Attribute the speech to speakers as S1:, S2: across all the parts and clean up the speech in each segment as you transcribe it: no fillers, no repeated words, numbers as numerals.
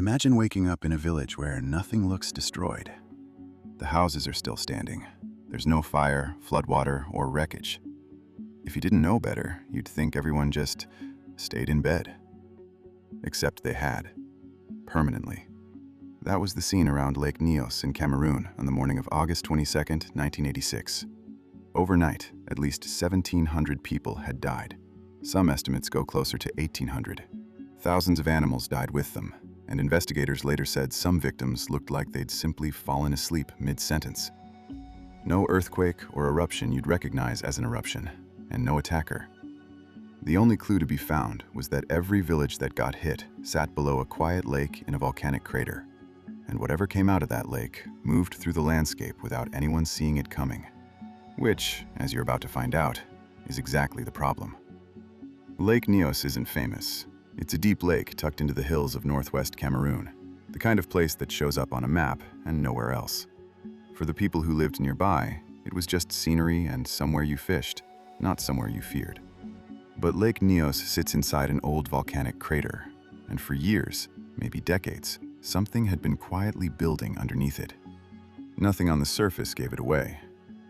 S1: Imagine waking up in a village where nothing looks destroyed. The houses are still standing. There's no fire, floodwater, or wreckage. If you didn't know better, you'd think everyone just stayed in bed. Except they had. Permanently. That was the scene around Lake Nyos in Cameroon on the morning of August 22nd, 1986. Overnight, at least 1,700 people had died. Some estimates go closer to 1,800. Thousands of animals died with them, and investigators later said some victims looked like they'd simply fallen asleep mid-sentence. No earthquake or eruption you'd recognize as an eruption, and no attacker. The only clue to be found was that every village that got hit sat below a quiet lake in a volcanic crater, and whatever came out of that lake moved through the landscape without anyone seeing it coming. Which, as you're about to find out, is exactly the problem. Lake Nyos isn't famous. It's a deep lake tucked into the hills of northwest Cameroon, the kind of place that shows up on a map and nowhere else. For the people who lived nearby, it was just scenery and somewhere you fished, not somewhere you feared. But Lake Nyos sits inside an old volcanic crater, and for years, maybe decades, something had been quietly building underneath it. Nothing on the surface gave it away.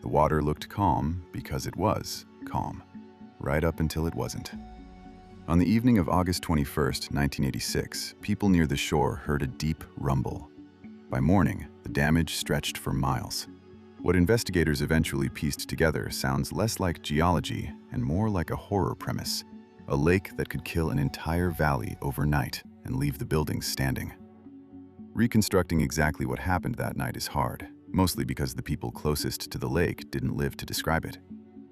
S1: The water looked calm because it was calm, right up until it wasn't. On the evening of August 21st, 1986, people near the shore heard a deep rumble. By morning, the damage stretched for miles. What investigators eventually pieced together sounds less like geology and more like a horror premise, a lake that could kill an entire valley overnight and leave the buildings standing. Reconstructing exactly what happened that night is hard, mostly because the people closest to the lake didn't live to describe it.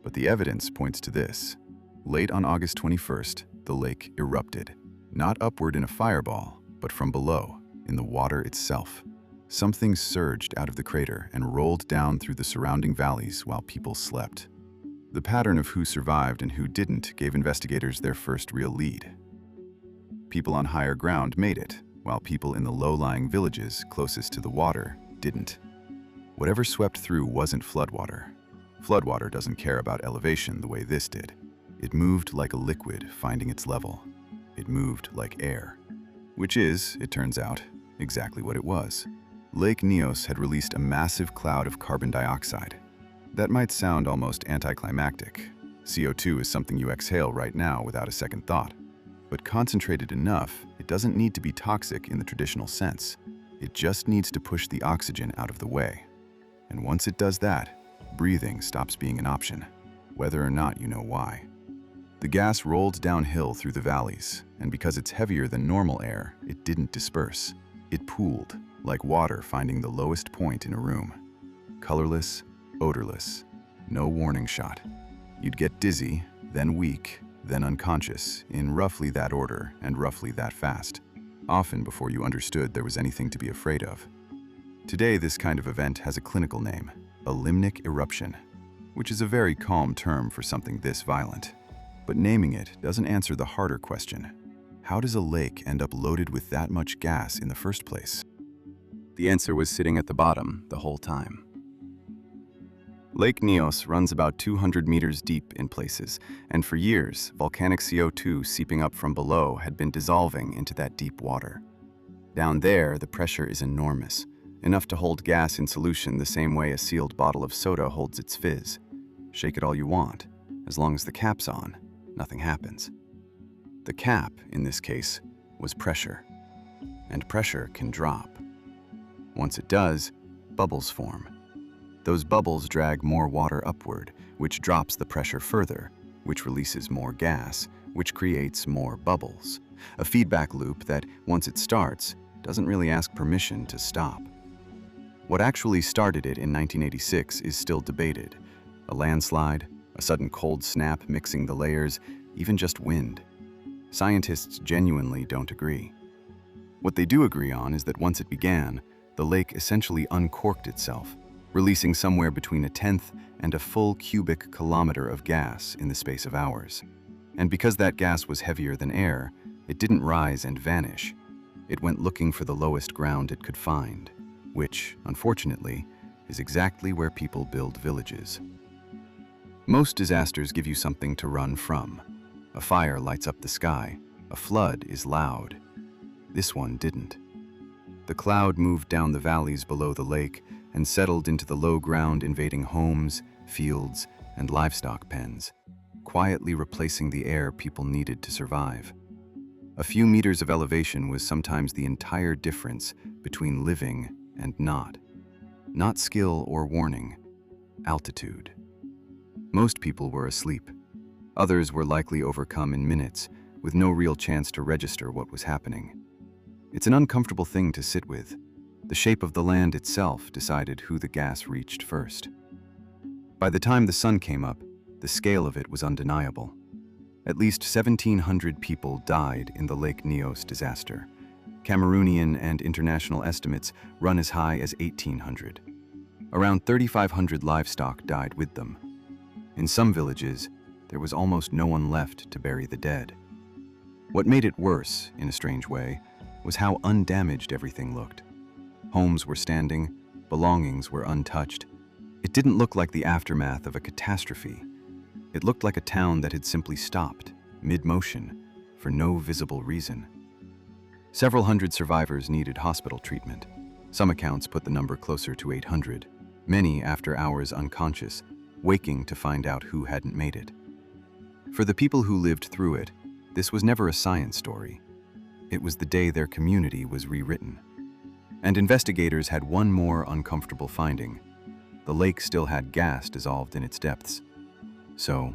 S1: But the evidence points to this. Late on August 21st, the lake erupted, not upward in a fireball, but from below, in the water itself. Something surged out of the crater and rolled down through the surrounding valleys while people slept. The pattern of who survived and who didn't gave investigators their first real lead. People on higher ground made it, while people in the low-lying villages closest to the water didn't. Whatever swept through wasn't floodwater. Floodwater doesn't care about elevation the way this did. It moved like a liquid finding its level. It moved like air. Which is, it turns out, exactly what it was. Lake Nyos had released a massive cloud of carbon dioxide. That might sound almost anticlimactic. CO2 is something you exhale right now without a second thought. But concentrated enough, it doesn't need to be toxic in the traditional sense. It just needs to push the oxygen out of the way. And once it does that, breathing stops being an option, whether or not you know why. The gas rolled downhill through the valleys, and because it's heavier than normal air, it didn't disperse. It pooled, like water finding the lowest point in a room. Colorless, odorless, no warning shot. You'd get dizzy, then weak, then unconscious, in roughly that order and roughly that fast, often before you understood there was anything to be afraid of. Today, this kind of event has a clinical name, a limnic eruption, which is a very calm term for something this violent. But naming it doesn't answer the harder question. How does a lake end up loaded with that much gas in the first place? The answer was sitting at the bottom the whole time. Lake Nyos runs about 200 meters deep in places, and for years, volcanic CO2 seeping up from below had been dissolving into that deep water. Down there, the pressure is enormous, enough to hold gas in solution the same way a sealed bottle of soda holds its fizz. Shake it all you want, as long as the cap's on, nothing happens. The cap, in this case, was pressure, and pressure can drop. Once it does, bubbles form. Those bubbles drag more water upward, which drops the pressure further, which releases more gas, which creates more bubbles. A feedback loop that, once it starts, doesn't really ask permission to stop. What actually started it in 1986 is still debated. A landslide, a sudden cold snap mixing the layers, even just wind. Scientists genuinely don't agree. What they do agree on is that once it began, the lake essentially uncorked itself, releasing somewhere between a tenth and a full cubic kilometer of gas in the space of hours. And because that gas was heavier than air, it didn't rise and vanish. It went looking for the lowest ground it could find, which, unfortunately, is exactly where people build villages. Most disasters give you something to run from. A fire lights up the sky. A flood is loud. This one didn't. The cloud moved down the valleys below the lake and settled into the low ground, invading homes, fields, and livestock pens, quietly replacing the air people needed to survive. A few meters of elevation was sometimes the entire difference between living and not. Not skill or warning, altitude. Most people were asleep. Others were likely overcome in minutes, with no real chance to register what was happening. It's an uncomfortable thing to sit with. The shape of the land itself decided who the gas reached first. By the time the sun came up, the scale of it was undeniable. At least 1,700 people died in the Lake Nyos disaster. Cameroonian and international estimates run as high as 1,800. Around 3,500 livestock died with them. In some villages, there was almost no one left to bury the dead. What made it worse, in a strange way, was how undamaged everything looked. Homes were standing, belongings were untouched. It didn't look like the aftermath of a catastrophe. It looked like a town that had simply stopped, mid-motion, for no visible reason. Several hundred survivors needed hospital treatment. Some accounts put the number closer to 800, many after hours unconscious, waking to find out who hadn't made it. For the people who lived through it, this was never a science story. It was the day their community was rewritten. And investigators had one more uncomfortable finding. The lake still had gas dissolved in its depths. So,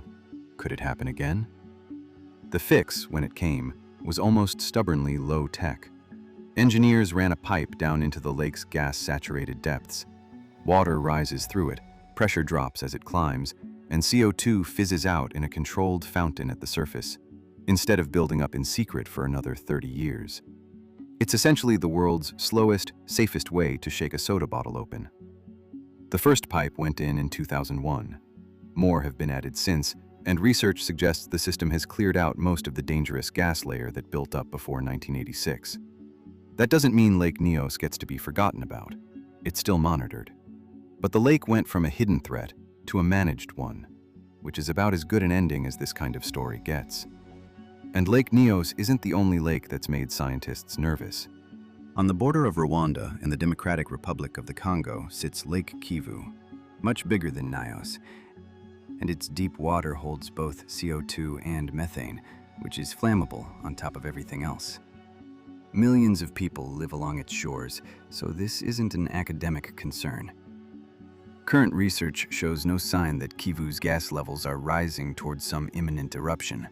S1: could it happen again? The fix, when it came, was almost stubbornly low-tech. Engineers ran a pipe down into the lake's gas-saturated depths. Water rises through it, pressure drops as it climbs, and CO2 fizzes out in a controlled fountain at the surface, instead of building up in secret for another 30 years. It's essentially the world's slowest, safest way to shake a soda bottle open. The first pipe went in 2001. More have been added since, and research suggests the system has cleared out most of the dangerous gas layer that built up before 1986. That doesn't mean Lake Nyos gets to be forgotten about. It's still monitored. But the lake went from a hidden threat to a managed one, which is about as good an ending as this kind of story gets. And Lake Nyos isn't the only lake that's made scientists nervous. On the border of Rwanda and the Democratic Republic of the Congo sits Lake Kivu, much bigger than Nyos, and its deep water holds both CO2 and methane, which is flammable on top of everything else. Millions of people live along its shores, so this isn't an academic concern. Current research shows no sign that Kivu's gas levels are rising towards some imminent eruption.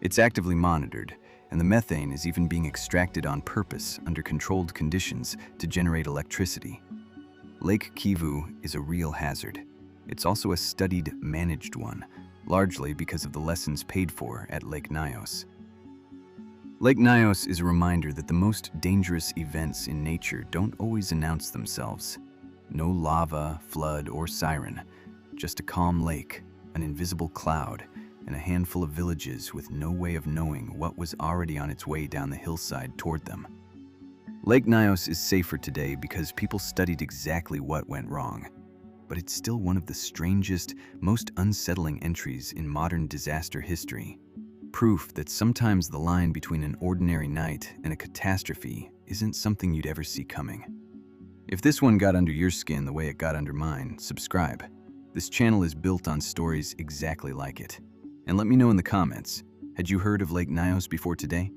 S1: It's actively monitored, and the methane is even being extracted on purpose under controlled conditions to generate electricity. Lake Kivu is a real hazard. It's also a studied, managed one, largely because of the lessons paid for at Lake Nyos. Lake Nyos is a reminder that the most dangerous events in nature don't always announce themselves. No lava, flood, or siren, just a calm lake, an invisible cloud, and a handful of villages with no way of knowing what was already on its way down the hillside toward them. Lake Nyos is safer today because people studied exactly what went wrong, but it's still one of the strangest, most unsettling entries in modern disaster history. Proof that sometimes the line between an ordinary night and a catastrophe isn't something you'd ever see coming. If this one got under your skin the way it got under mine, subscribe. This channel is built on stories exactly like it. And let me know in the comments, had you heard of Lake Nyos before today?